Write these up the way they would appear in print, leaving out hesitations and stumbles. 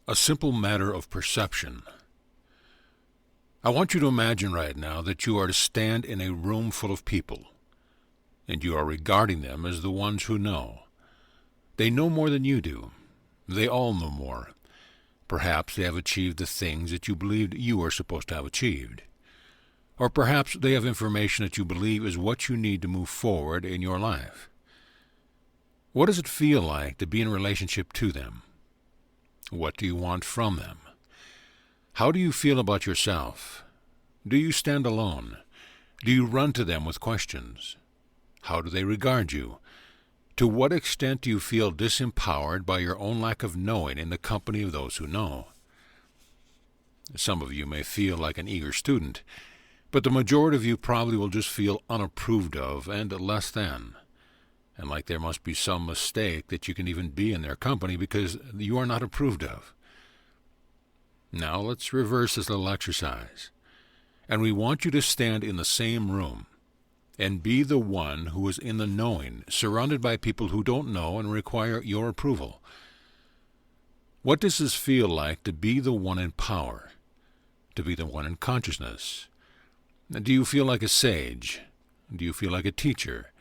A simple matter of perception. I want you to imagine right now that you are to stand in a room full of people, and you are regarding them as the ones who know. They know more than you do. They all know more. Perhaps they have achieved the things that you believed you were supposed to have achieved. Or perhaps they have information that you believe is what you need to move forward in your life. What does it feel like to be in relationship to them? What do you want from them? How do you feel about yourself? Do you stand alone? Do you run to them with questions? How do they regard you? To what extent do you feel disempowered by your own lack of knowing in the company of those who know? Some of you may feel like an eager student, but the majority of you probably will just feel unapproved of and less than, and like there must be some mistake that you can even be in their company because you are not approved of. Now let's reverse this little exercise, and we want you to stand in the same room and be the one who is in the knowing, surrounded by people who don't know and require your approval. What does this feel like to be the one in power, to be the one in consciousness? Do you feel like a sage? Do you feel like a teacher?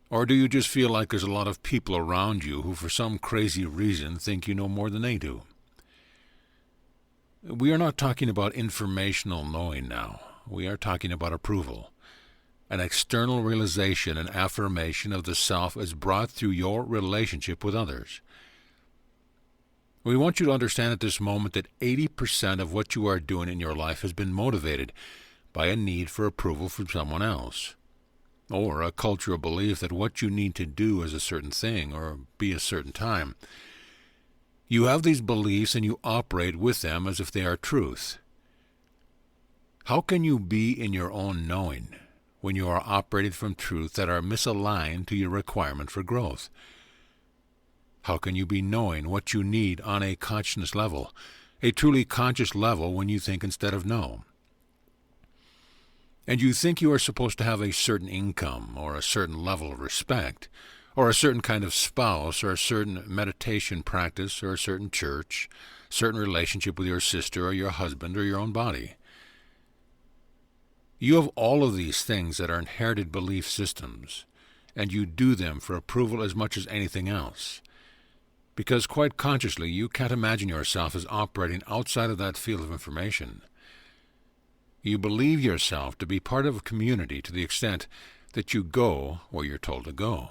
Or do you just feel like there's a lot of people around you who for some crazy reason think you know more than they do? We are not talking about informational knowing now. We are talking about approval. An external realization and affirmation of the self is brought through your relationship with others. We want you to understand at this moment that 80% of what you are doing in your life has been motivated by a need for approval from someone else, or a cultural belief that what you need to do is a certain thing or be a certain time. You have these beliefs and you operate with them as if they are truth. How can you be in your own knowing when you are operating from truth that are misaligned to your requirement for growth? How can you be knowing what you need on a consciousness level, a truly conscious level when you think instead of know? And you think you are supposed to have a certain income or a certain level of respect, or a certain kind of spouse, or a certain meditation practice, or a certain church, certain relationship with your sister or your husband or your own body. You have all of these things that are inherited belief systems, and you do them for approval as much as anything else. Because quite consciously, you can't imagine yourself as operating outside of that field of information. You believe yourself to be part of a community to the extent that you go where you're told to go.